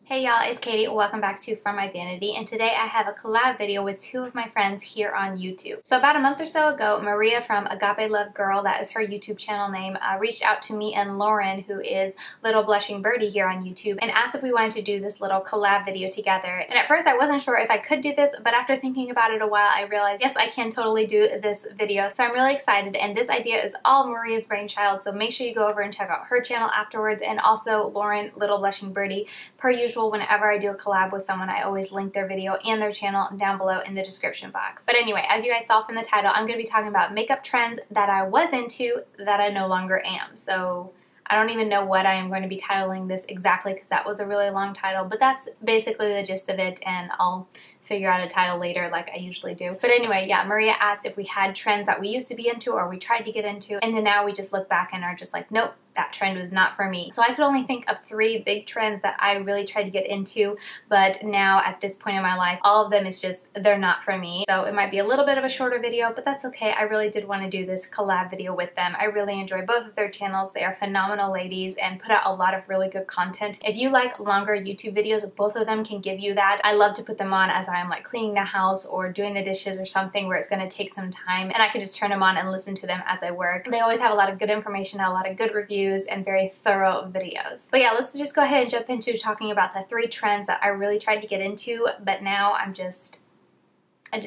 Hey y'all, it's Katie. Welcome back to From My Vanity, and today I have a collab video with two of my friends here on YouTube. So about a month or so ago, Maria from AgapeLoveGirl, that is her YouTube channel name, reached out to me and Lauren, who is Little Blushing Birdie here on YouTube, and asked if we wanted to do this little collab video together. And at first I wasn't sure if I could do this, but after thinking about it a while, I realized, yes, I can totally do this video. So I'm really excited, and this idea is all Maria's brainchild, so make sure you go over and check out her channel afterwards, and also Lauren, Little Blushing Birdie. Per usual, whenever I do a collab with someone, I always link their video and their channel down below in the description box. But anyway, as you guys saw from the title, I'm going to be talking about makeup trends that I was into that I no longer am. So I don't even know what I am going to be titling this exactly because that was a really long title, but that's basically the gist of it, and I'll figure out a title later like I usually do. But anyway, yeah, Maria asked if we had trends that we used to be into or we tried to get into, and then now we just look back and are just like, nope, that trend was not for me. So I could only think of 3 big trends that I really tried to get into, but now at this point in my life, all of them is just, they're not for me. So it might be a little bit of a shorter video, but that's okay. I really did want to do this collab video with them. I really enjoy both of their channels. They are phenomenal ladies and put out a lot of really good content. If you like longer YouTube videos, both of them can give you that. I love to put them on as I'm like cleaning the house or doing the dishes or something where it's going to take some time, and I could just turn them on and listen to them as I work. They always have a lot of good information, a lot of good reviews, and very thorough videos. But yeah, let's just go ahead and jump into talking about the 3 trends that I really tried to get into, but now I just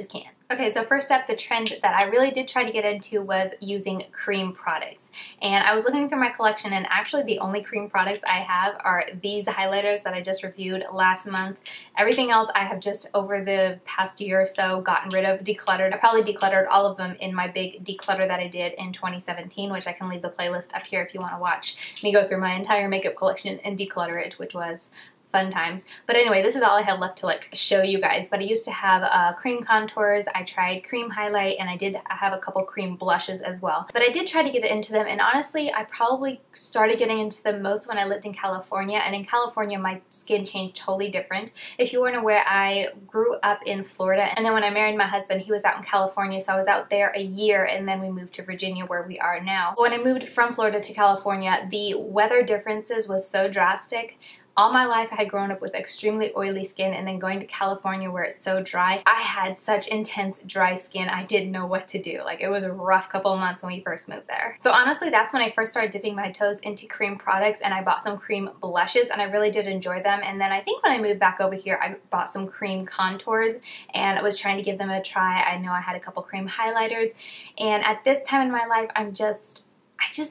can't. Okay, so first up, the trend that I really did try to get into was using cream products. And I was looking through my collection, and actually the only cream products I have are these highlighters that I just reviewed last month. Everything else I have just over the past year or so gotten rid of, decluttered. I probably decluttered all of them in my big declutter that I did in 2017, which I can leave the playlist up here if you want to watch me go through my entire makeup collection and declutter it, which was fun times. But anyway, this is all I have left to like show you guys. But I used to have cream contours, I tried cream highlight, and I have a couple cream blushes as well. But I did try to get into them, and honestly I probably started getting into them most when I lived in California, and in California my skin changed totally different. If you weren't aware, I grew up in Florida, and then when I married my husband, he was out in California, so I was out there a year, and then we moved to Virginia where we are now. When I moved from Florida to California, the weather differences was so drastic. All my life I had grown up with extremely oily skin, and then going to California where it's so dry, I had such intense dry skin I didn't know what to do. Like, it was a rough couple of months when we first moved there. So honestly, that's when I first started dipping my toes into cream products, and I bought some cream blushes, and I really did enjoy them. And then I think when I moved back over here, I bought some cream contours, and I was trying to give them a try. I know I had a couple cream highlighters, and at this time in my life, I just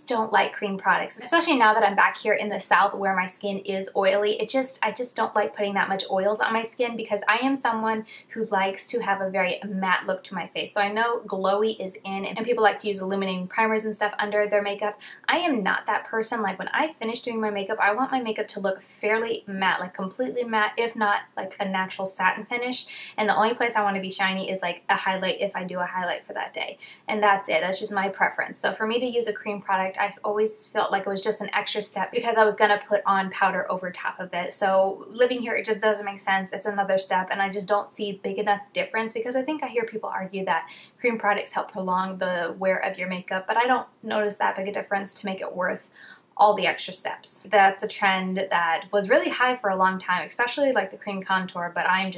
don't like cream products, especially now that I'm back here in the South where my skin is oily. I just don't like putting that much oils on my skin because I am someone who likes to have a very matte look to my face. So I know glowy is in, and people like to use illuminating primers and stuff under their makeup. I am not that person. Like, when I finish doing my makeup, I want my makeup to look fairly matte, like completely matte, if not like a natural satin finish. And the only place I want to be shiny is like a highlight if I do a highlight for that day. And that's it. That's just my preference. So for me to use a cream product, I always felt like it was just an extra step because I was gonna put on powder over top of it. So living here, it just doesn't make sense. It's another step, and I just don't see big enough difference because I think I hear people argue that cream products help prolong the wear of your makeup, but I don't notice that big a difference to make it worth all the extra steps. That's a trend that was really high for a long time, especially like the cream contour, but I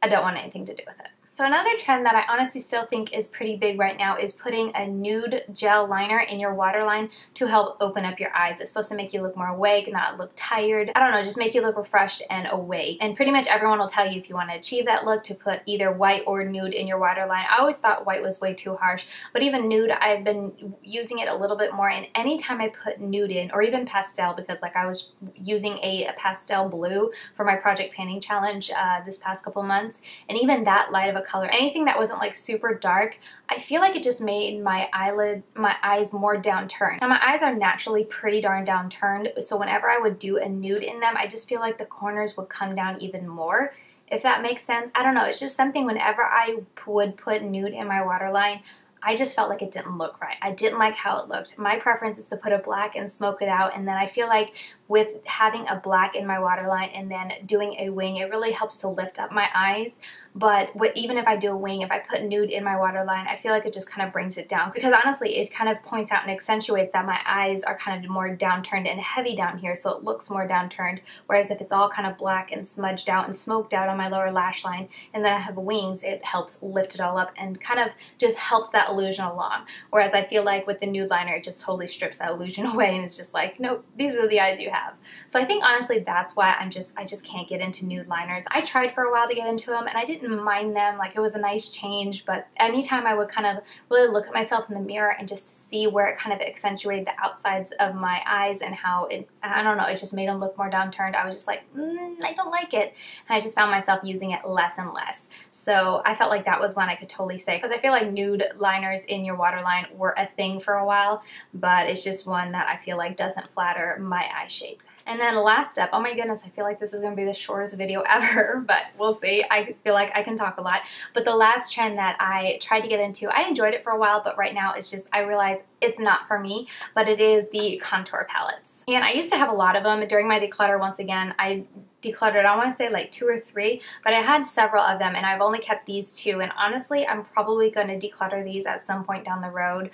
don't want anything to do with it. So another trend that I honestly still think is pretty big right now is putting a nude gel liner in your waterline to help open up your eyes. It's supposed to make you look more awake, not look tired. I don't know, just make you look refreshed and awake. And pretty much everyone will tell you if you want to achieve that look to put either white or nude in your waterline. I always thought white was way too harsh, but even nude, I've been using it a little bit more, and anytime I put nude in, or even pastel, because like I was using a pastel blue for my project painting challenge this past couple months, and even that light of a color, anything that wasn't like super dark, I feel like it just made my eyes more downturned. Now my eyes are naturally pretty darn downturned, so whenever I would do a nude in them, I just feel like the corners would come down even more, if that makes sense. I don't know, it's just something whenever I would put nude in my waterline, I just felt like it didn't look right. I didn't like how it looked. My preference is to put a black and smoke it out, and then I feel like with having a black in my waterline and then doing a wing, it really helps to lift up my eyes. But even if I do a wing, if I put nude in my waterline, I feel like it just kind of brings it down, because honestly it kind of points out and accentuates that my eyes are kind of more downturned and heavy down here, so it looks more downturned. Whereas if it's all kind of black and smudged out and smoked out on my lower lash line, and then I have wings, it helps lift it all up and kind of just helps that illusion along. Whereas I feel like with the nude liner, it just totally strips that illusion away, and it's just like, nope, these are the eyes you have. So I think honestly that's why I just can't get into nude liners. I tried for a while to get into them, and I didn't mind them. Like, it was a nice change, but anytime I would kind of really look at myself in the mirror and just see where it kind of accentuated the outsides of my eyes and how it, I don't know, it just made them look more downturned, I was just like, I don't like it. And I just found myself using it less and less. So I felt like that was one I could totally say, because I feel like nude liners in your waterline were a thing for a while, but it's just one that I feel like doesn't flatter my eye shape. And then the last step, oh my goodness, I feel like this is going to be the shortest video ever, but we'll see. I feel like I can talk a lot. But the last trend that I tried to get into, I enjoyed it for a while, but right now it's just, I realize it's not for me, but it is the contour palettes. And I used to have a lot of them. During my declutter, once again, I decluttered, I want to say like 2 or 3, but I had several of them, and I've only kept these 2. And honestly, I'm probably going to declutter these at some point down the road.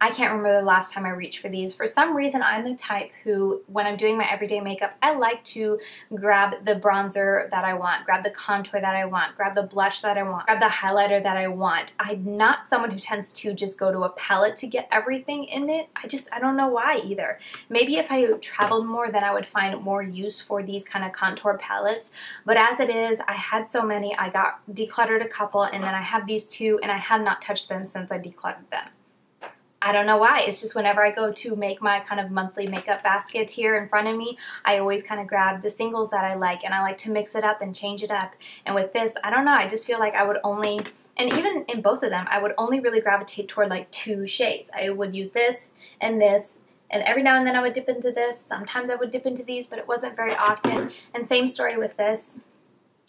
I can't remember the last time I reached for these. For some reason, I'm the type who, when I'm doing my everyday makeup, I like to grab the bronzer that I want, grab the contour that I want, grab the blush that I want, grab the highlighter that I want. I'm not someone who tends to just go to a palette to get everything in it. I don't know why either. Maybe if I traveled more, then I would find more use for these kind of contour palettes. But as it is, I had so many, I got decluttered a couple, and then I have these 2, and I have not touched them since I decluttered them. I don't know why. It's just whenever I go to make my kind of monthly makeup basket here in front of me, I always kind of grab the singles that I like, and I like to mix it up and change it up. And with this, I don't know, I just feel like I would only, and even in both of them, I would only really gravitate toward like 2 shades. I would use this, and every now and then I would dip into this. Sometimes I would dip into these, but it wasn't very often. And same story with this.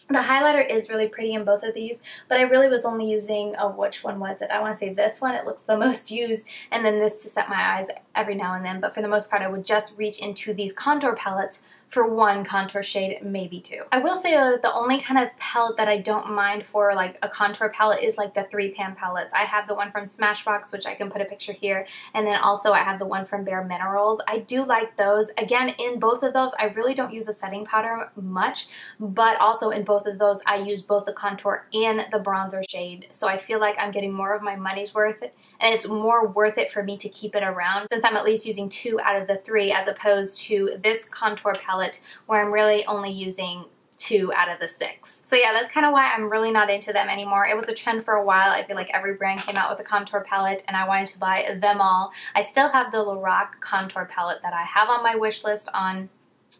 The highlighter is really pretty in both of these, but I really was only using, which one was it? I want to say this one. It looks the most used, and then this to set my eyes every now and then. But for the most part, I would just reach into these contour palettes for 1 contour shade, maybe 2. I will say though that the only kind of palette that I don't mind for like a contour palette is like the 3-pan palettes. I have the one from Smashbox, which I can put a picture here, and then also I have the one from Bare Minerals. I do like those. Again, in both of those, I really don't use the setting powder much, but also in both of those, I use both the contour and the bronzer shade. So I feel like I'm getting more of my money's worth, and it's more worth it for me to keep it around, since I'm at least using 2 out of the 3, as opposed to this contour palette where I'm really only using 2 out of the 6. So yeah, that's kind of why I'm really not into them anymore. It was a trend for a while. I feel like every brand came out with a contour palette, and I wanted to buy them all. I still have the LORAC contour palette that I have on my wish list on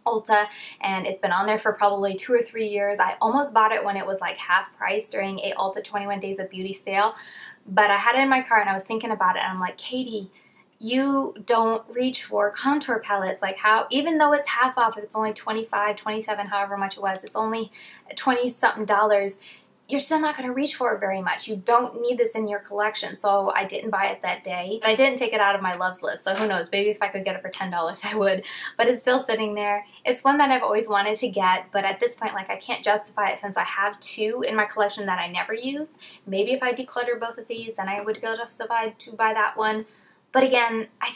Ulta, and it's been on there for probably 2 or 3 years. I almost bought it when it was like half price during a Ulta 21 Days of Beauty sale, but I had it in my car and I was thinking about it, and I'm like, Katie, you don't reach for contour palettes. Like, how, even though it's half off, if it's only $25, $27, however much it was, it's only 20-something dollars, you're still not going to reach for it very much. You don't need this in your collection. So I didn't buy it that day. But I didn't take it out of my loves list. So who knows, maybe if I could get it for $10 I would. But it's still sitting there. It's one that I've always wanted to get, but at this point, like, I can't justify it since I have 2 in my collection that I never use. Maybe if I declutter both of these, then I would go justified to buy that one. But again, I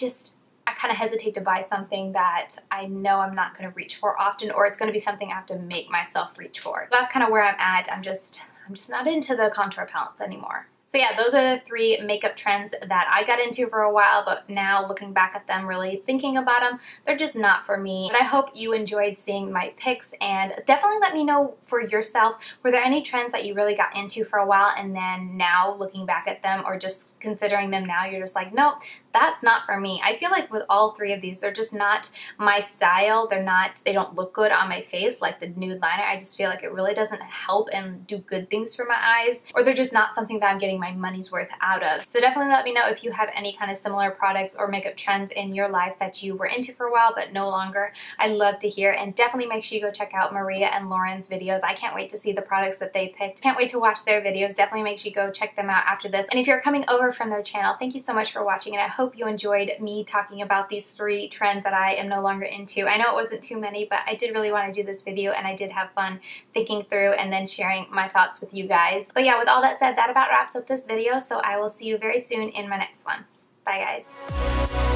kind of hesitate to buy something that I know I'm not going to reach for often, or it's going to be something I have to make myself reach for. That's kind of where I'm at. I'm just not into the contour palettes anymore. So yeah, those are the 3 makeup trends that I got into for a while, but now looking back at them, really thinking about them, they're just not for me. But I hope you enjoyed seeing my picks, and definitely let me know for yourself, were there any trends that you really got into for a while, and then now looking back at them, or just considering them now, you're just like, nope, that's not for me. I feel like with all three of these, they're just not my style. They don't look good on my face like the nude liner. I just feel like it really doesn't help and do good things for my eyes, or they're just not something that I'm getting my money's worth out of. So definitely let me know if you have any kind of similar products or makeup trends in your life that you were into for a while but no longer. I'd love to hear, and definitely make sure you go check out Maria and Lauren's videos. I can't wait to see the products that they picked. Can't wait to watch their videos. Definitely make sure you go check them out after this. And if you're coming over from their channel, thank you so much for watching, and I hope you enjoyed me talking about these 3 trends that I am no longer into. I know it wasn't too many, but I did really want to do this video, and I did have fun thinking through and then sharing my thoughts with you guys. But yeah, with all that said, that about wraps up this video, so I will see you very soon in my next one. Bye guys.